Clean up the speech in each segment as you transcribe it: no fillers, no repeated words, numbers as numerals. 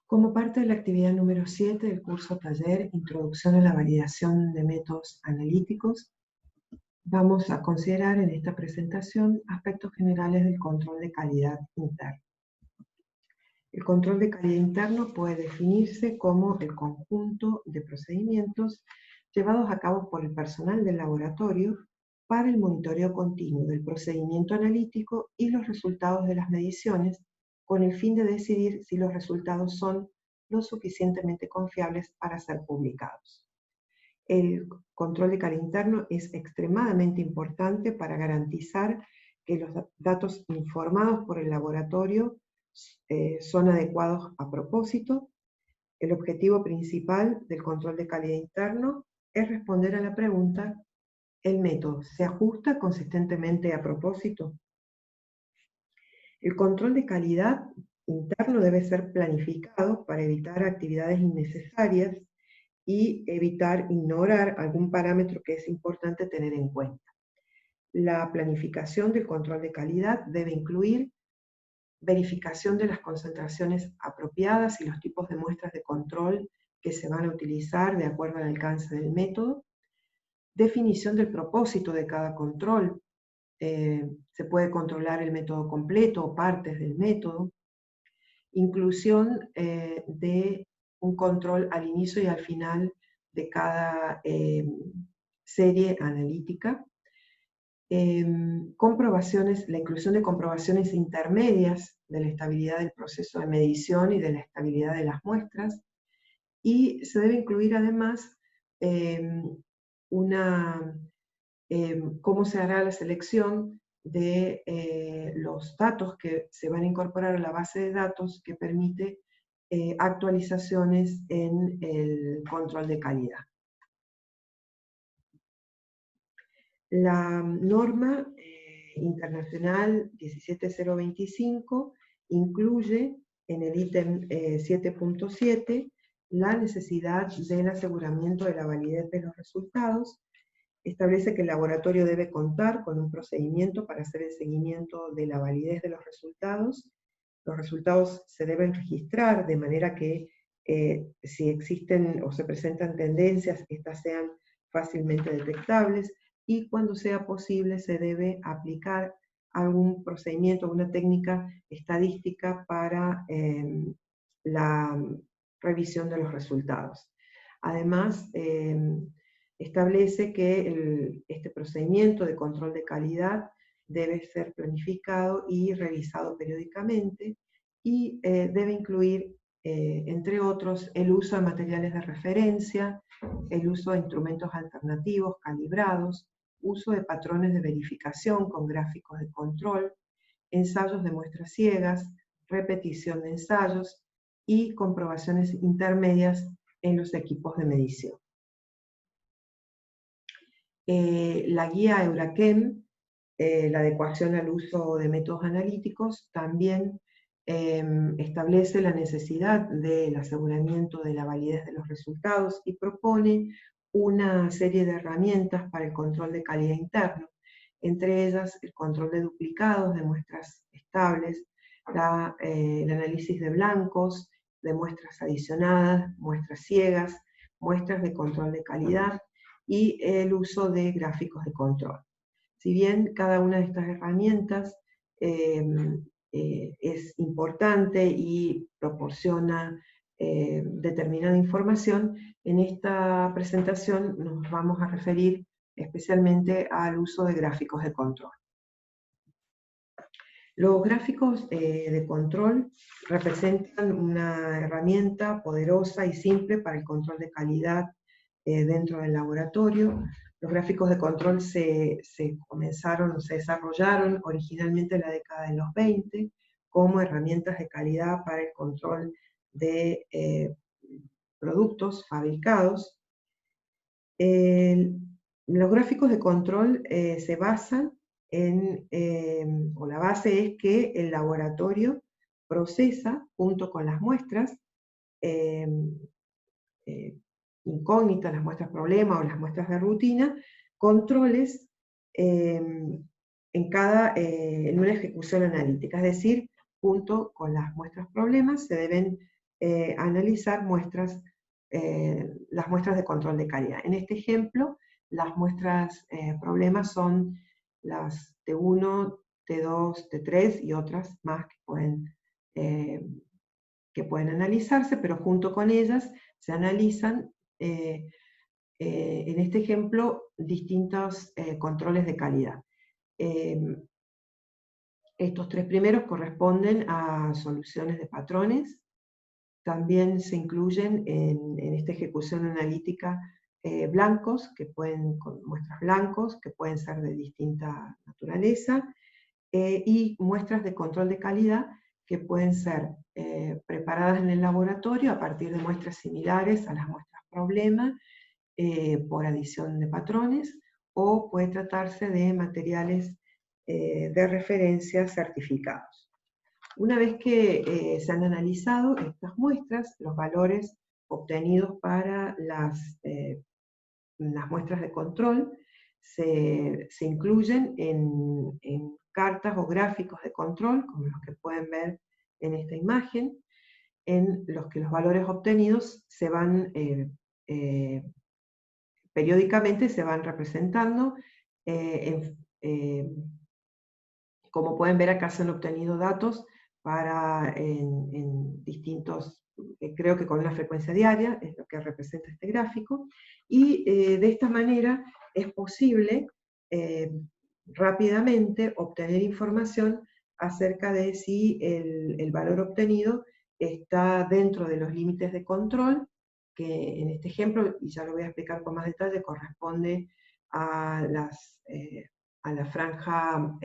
Como parte de la actividad número 7 del curso taller Introducción a la validación de métodos analíticos, vamos a considerar en esta presentación aspectos generales del control de calidad interno. El control de calidad interno puede definirse como el conjunto de procedimientos llevados a cabo por el personal del laboratorio para el monitoreo continuo del procedimiento analítico y los resultados de las mediciones, con el fin de decidir si los resultados son lo suficientemente confiables para ser publicados. El control de calidad interno es extremadamente importante para garantizar que los datos informados por el laboratorio son adecuados a propósito. El objetivo principal del control de calidad interno es responder a la pregunta: ¿el método se ajusta consistentemente a propósito? El control de calidad interno debe ser planificado para evitar actividades innecesarias y evitar ignorar algún parámetro que es importante tener en cuenta. La planificación del control de calidad debe incluir verificación de las concentraciones apropiadas y los tipos de muestras de control que se van a utilizar de acuerdo al alcance del método, definición del propósito de cada control. Se puede controlar el método completo o partes del método, inclusión de un control al inicio y al final de cada serie analítica, la inclusión de comprobaciones intermedias de la estabilidad del proceso de medición y de la estabilidad de las muestras, y se debe incluir además cómo se hará la selección de los datos que se van a incorporar a la base de datos que permite actualizaciones en el control de calidad. La norma internacional 17025 incluye en el ítem 7.7 la necesidad del aseguramiento de la validez de los resultados. Establece que el laboratorio debe contar con un procedimiento para hacer el seguimiento de la validez de los resultados. Los resultados se deben registrar de manera que si existen o se presentan tendencias, estas sean fácilmente detectables, y cuando sea posible se debe aplicar algún procedimiento, una técnica estadística para la revisión de los resultados. Además, establece que este procedimiento de control de calidad debe ser planificado y revisado periódicamente, y debe incluir, entre otros, el uso de materiales de referencia, el uso de instrumentos alternativos calibrados, uso de patrones de verificación con gráficos de control, ensayos de muestras ciegas, repetición de ensayos y comprobaciones intermedias en los equipos de medición. La guía Eurachem, la adecuación al uso de métodos analíticos, también establece la necesidad del aseguramiento de la validez de los resultados y propone una serie de herramientas para el control de calidad interno, entre ellas el control de duplicados de muestras estables, el análisis de blancos, de muestras adicionadas, muestras ciegas, muestras de control de calidad y el uso de gráficos de control. Si bien cada una de estas herramientas es importante y proporciona determinada información, en esta presentación nos vamos a referir especialmente al uso de gráficos de control. Los gráficos de control representan una herramienta poderosa y simple para el control de calidad dentro del laboratorio. Los gráficos de control se desarrollaron originalmente en la década de los 20 como herramientas de calidad para el control de productos fabricados. Los gráficos de control se basan o la base es que el laboratorio procesa, junto con las muestras incógnitas, las muestras problema o las muestras de rutina, controles en una ejecución analítica. Es decir, junto con las muestras problemas se deben analizar muestras, las muestras de control de calidad. En este ejemplo, las muestras problemas son las T1, T2, T3 y otras más que pueden analizarse, pero junto con ellas se analizan, en este ejemplo, distintos controles de calidad. Estos tres primeros corresponden a soluciones de patrones. También se incluyen en esta ejecución analítica blancos, con muestras blancos, que pueden ser de distinta naturaleza, y muestras de control de calidad, que pueden ser preparadas en el laboratorio a partir de muestras similares a las muestras problema, por adición de patrones, o puede tratarse de materiales de referencia certificados. Una vez que se han analizado estas muestras, los valores obtenidos para las muestras de control se incluyen en cartas o gráficos de control, como los que pueden ver en esta imagen, en los que los valores obtenidos se van periódicamente se van representando. Como pueden ver, acá se han obtenido datos en distintos, creo que con una frecuencia diaria, es lo que representa este gráfico, y de esta manera es posible rápidamente obtener información acerca de si el valor obtenido está dentro de los límites de control, que en este ejemplo, y ya lo voy a explicar con más detalle, corresponde a la franja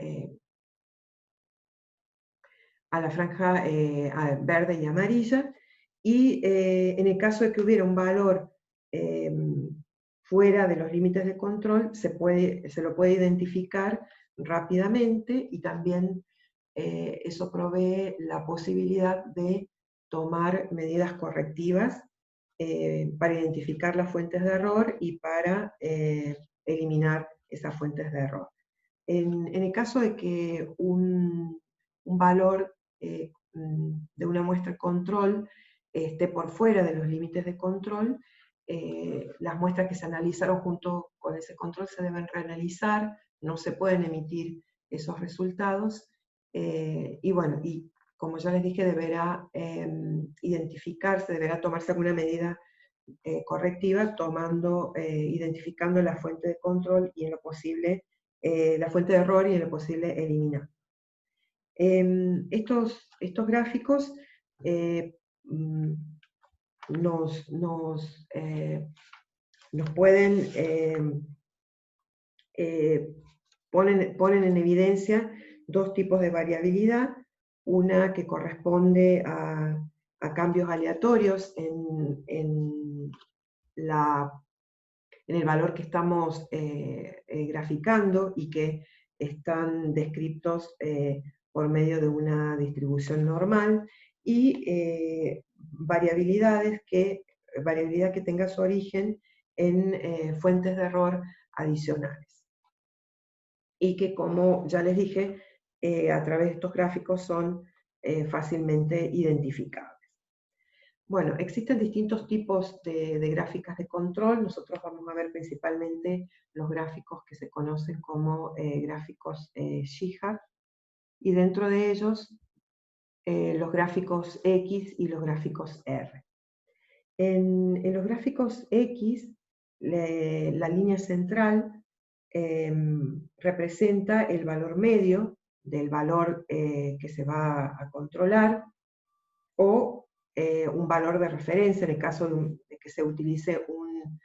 verde y amarilla, y en el caso de que hubiera un valor fuera de los límites de control, se lo puede identificar rápidamente, y también eso provee la posibilidad de tomar medidas correctivas para identificar las fuentes de error y para eliminar esas fuentes de error. En el caso de que un valor de una muestra control esté por fuera de los límites de control, las muestras que se analizaron junto con ese control se deben reanalizar, no se pueden emitir esos resultados, y bueno, y como ya les dije, deberá identificarse, deberá tomarse alguna medida correctiva, identificando la fuente de control y en lo posible la fuente de error, y en lo posible eliminar. Estos gráficos nos pueden ponen en evidencia dos tipos de variabilidad, una que corresponde a cambios aleatorios en el valor que estamos graficando, y que están descritos por medio de una distribución normal, y variabilidad que tenga su origen en fuentes de error adicionales, y que, como ya les dije, a través de estos gráficos son fácilmente identificables. Bueno, existen distintos tipos de gráficas de control. Nosotros vamos a ver principalmente los gráficos que se conocen como gráficos Shihab, y dentro de ellos los gráficos X y los gráficos R. En los gráficos X, la línea central representa el valor medio del valor que se va a controlar, o un valor de referencia en el caso de que se utilice un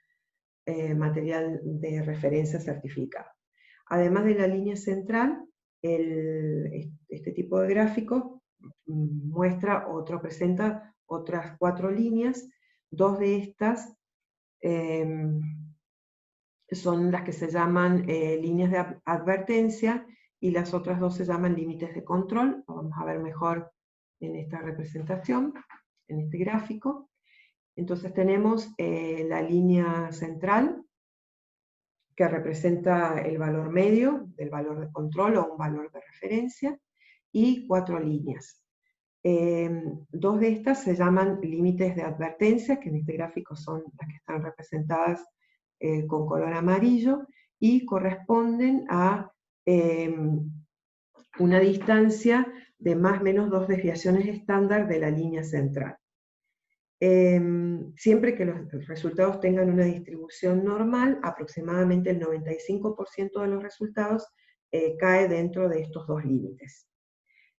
material de referencia certificado. Además de la línea central, este tipo de gráfico presenta otras 4 líneas. 2 de estas son las que se llaman líneas de advertencia, y las otras 2 se llaman límites de control. Lo vamos a ver mejor en esta representación, en este gráfico. Entonces tenemos la línea central, que representa el valor medio del valor de control o un valor de referencia, y 4 líneas. Dos de estas se llaman límites de advertencia, que en este gráfico son las que están representadas con color amarillo, y corresponden a una distancia de más o menos 2 desviaciones estándar de la línea central. Siempre que los resultados tengan una distribución normal, aproximadamente el 95% de los resultados cae dentro de estos dos límites,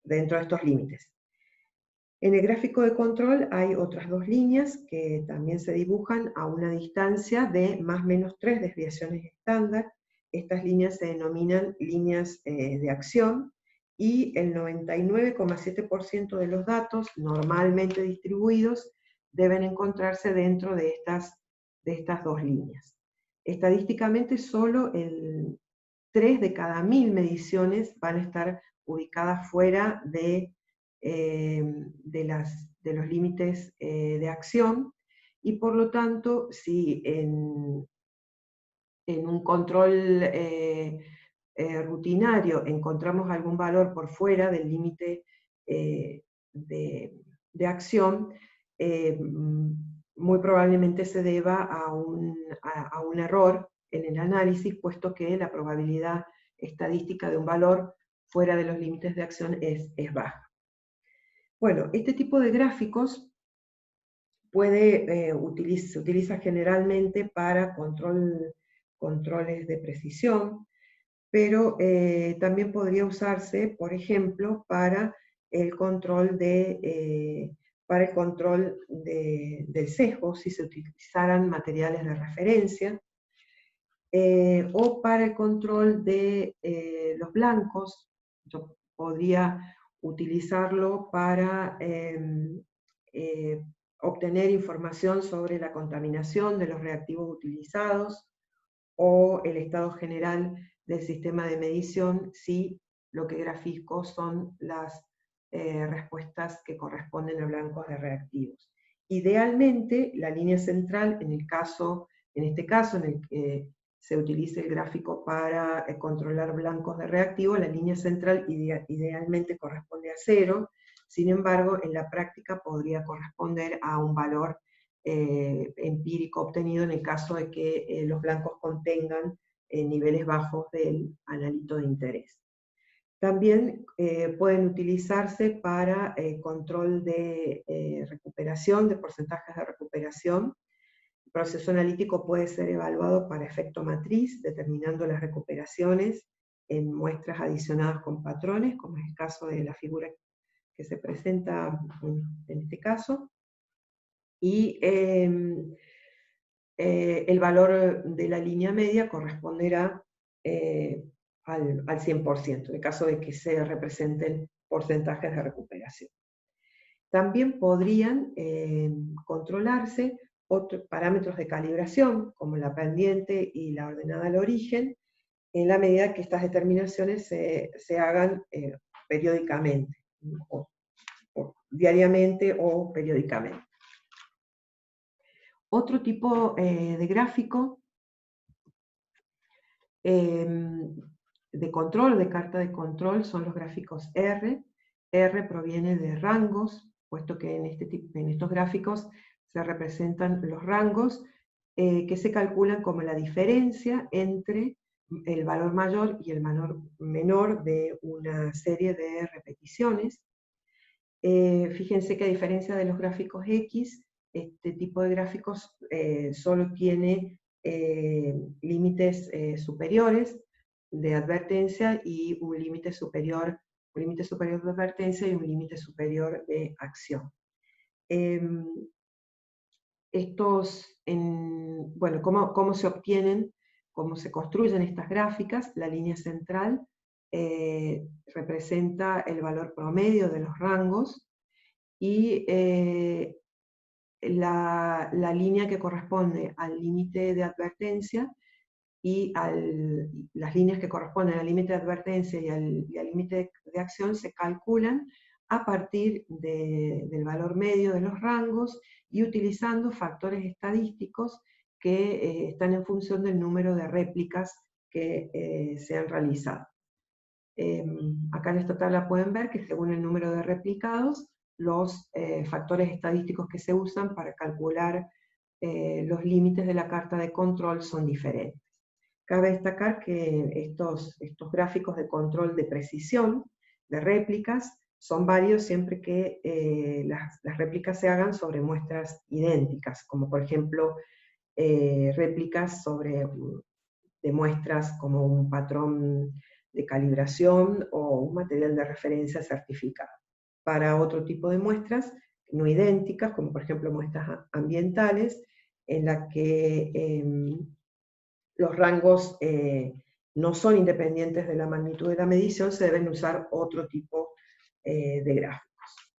dentro de estos límites. En el gráfico de control hay otras dos líneas que también se dibujan a una distancia de más o menos 3 desviaciones estándar. Estas líneas se denominan líneas de acción, y el 99,7% de los datos normalmente distribuidos deben encontrarse dentro de estas dos líneas. Estadísticamente, solo el 3 de cada 1000 mediciones van a estar ubicadas fuera de los límites de acción, y por lo tanto, si en un control rutinario encontramos algún valor por fuera del límite de acción, muy probablemente se deba a un error en el análisis, puesto que la probabilidad estadística de un valor fuera de los límites de acción es baja. Bueno, este tipo de gráficos se utiliza generalmente para controles de precisión, pero también podría usarse, por ejemplo, para el control del sesgo, si se utilizaran materiales de referencia, o para el control de los blancos. Yo podría utilizarlo para obtener información sobre la contaminación de los reactivos utilizados o el estado general del sistema de medición, si lo que grafico son las respuestas que corresponden a blancos de reactivos. Idealmente, la línea central, en este caso en el que se utiliza el gráfico para controlar blancos de reactivos, la línea central idealmente corresponde a 0. Sin embargo, en la práctica podría corresponder a un valor empírico obtenido en el caso de que los blancos contengan niveles bajos del analito de interés. También pueden utilizarse para control de recuperación, de porcentajes de recuperación. El proceso analítico puede ser evaluado para efecto matriz, determinando las recuperaciones en muestras adicionadas con patrones, como es el caso de la figura que se presenta en este caso. Y el valor de la línea media corresponderá al 100%, en el caso de que se representen porcentajes de recuperación. También podrían controlarse otros parámetros de calibración, como la pendiente y la ordenada al origen, en la medida que estas determinaciones se hagan periódicamente, o diariamente o periódicamente. Otro tipo de gráfico de control, de carta de control, son los gráficos R. R proviene de rangos, puesto que en estos gráficos se representan los rangos que se calculan como la diferencia entre el valor mayor y el valor menor de una serie de repeticiones. Fíjense que a diferencia de los gráficos X, este tipo de gráficos solo tiene límites superiores de advertencia y un límite superior de advertencia y un límite superior de acción. Bueno, ¿cómo se obtienen, cómo se construyen estas gráficas? La línea central representa el valor promedio de los rangos, y la línea que corresponde al límite de advertencia y las líneas que corresponden al límite de advertencia y al límite de acción se calculan a partir del valor medio de los rangos y utilizando factores estadísticos que están en función del número de réplicas que se han realizado. Acá en esta tabla pueden ver que según el número de replicados los factores estadísticos que se usan para calcular los límites de la carta de control son diferentes. Cabe destacar que estos gráficos de control de precisión, de réplicas, son válidos siempre que las réplicas se hagan sobre muestras idénticas, como por ejemplo réplicas de muestras como un patrón de calibración o un material de referencia certificado. Para otro tipo de muestras no idénticas, como por ejemplo muestras ambientales, en las que los rangos no son independientes de la magnitud de la medición, se deben usar otro tipo de gráficos.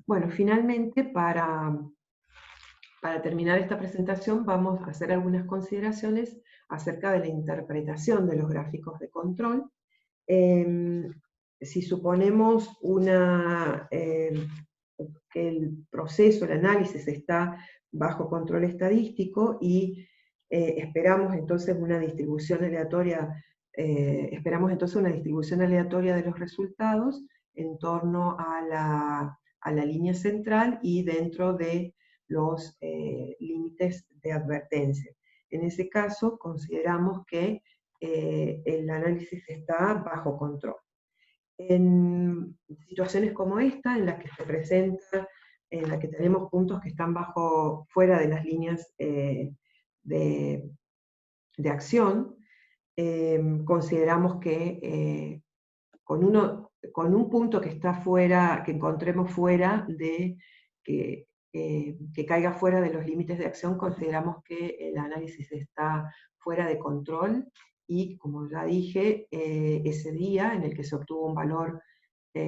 Bueno, finalmente, para terminar esta presentación, vamos a hacer algunas consideraciones acerca de la interpretación de los gráficos de control. Si suponemos que el proceso, el análisis está bajo control estadístico y esperamos entonces una distribución aleatoria de los resultados en torno a la línea central y dentro de los límites de advertencia. En ese caso, consideramos que el análisis está bajo control. En situaciones como esta, en las que se presenta, en las que tenemos puntos que están fuera de las líneas de acción, consideramos que con un punto que está fuera, que encontremos fuera de, que caiga fuera de los límites de acción, consideramos que el análisis está fuera de control y, como ya dije, ese día en el que se obtuvo un valor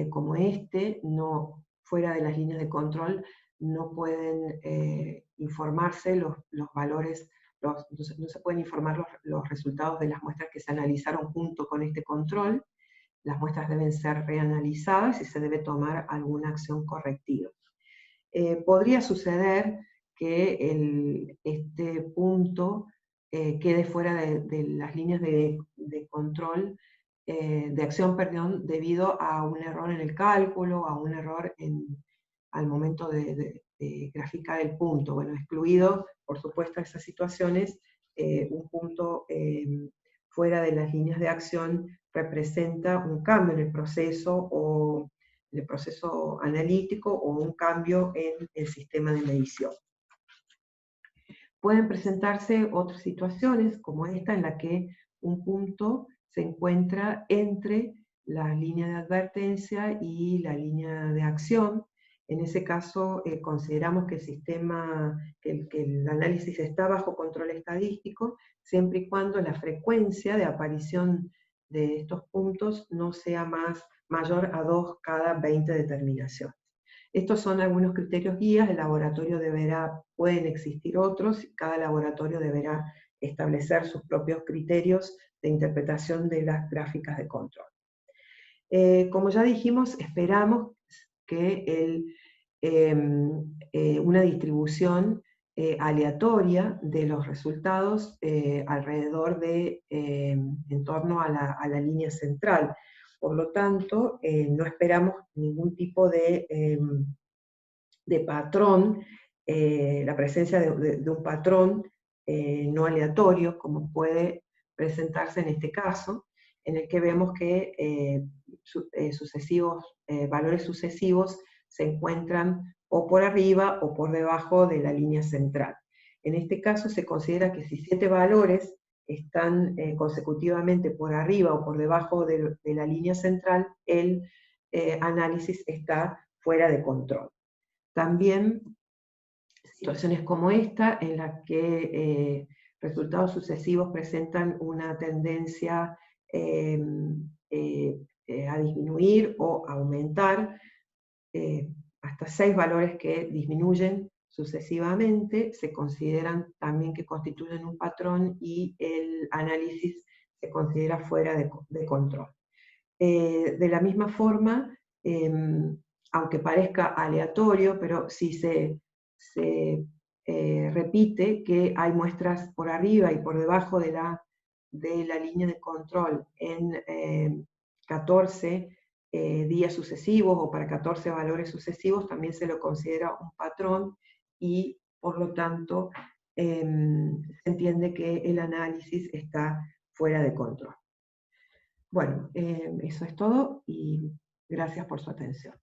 como este, no fuera de las líneas de control, no pueden informarse los valores, no se pueden informar los resultados de las muestras que se analizaron junto con este control. Las muestras deben ser reanalizadas y se debe tomar alguna acción correctiva. Podría suceder que este punto quede fuera de las líneas de control, de acción, perdón, debido a un error en el cálculo, a un error al momento de graficar el punto. Bueno, excluido, por supuesto, esas situaciones, un punto fuera de las líneas de acción representa un cambio en el proceso analítico o un cambio en el sistema de medición. Pueden presentarse otras situaciones como esta, en la que un punto se encuentra entre la línea de advertencia y la línea de acción. En ese caso, consideramos que el análisis está bajo control estadístico, siempre y cuando la frecuencia de aparición de estos puntos no sea mayor a 2 cada 20 determinaciones. Estos son algunos criterios guías, pueden existir otros, y cada laboratorio deberá establecer sus propios criterios de interpretación de las gráficas de control. Como ya dijimos, esperamos que una distribución aleatoria de los resultados alrededor en torno a la línea central. Por lo tanto, no esperamos ningún tipo de patrón, la presencia de un patrón no aleatorio, como puede presentarse en este caso, en el que vemos que valores sucesivos se encuentran o por arriba o por debajo de la línea central. En este caso se considera que si 7 valores están consecutivamente por arriba o por debajo de la línea central, el análisis está fuera de control. También situaciones como esta, en las que resultados sucesivos presentan una tendencia a disminuir o aumentar, hasta 6 valores que disminuyen sucesivamente, se consideran también que constituyen un patrón y el análisis se considera fuera de control. De la misma forma, aunque parezca aleatorio, pero si se repite que hay muestras por arriba y por debajo de la línea de control en 14 días sucesivos o para 14 valores sucesivos, también se lo considera un patrón y por lo tanto se entiende que el análisis está fuera de control. Bueno, eso es todo y gracias por su atención.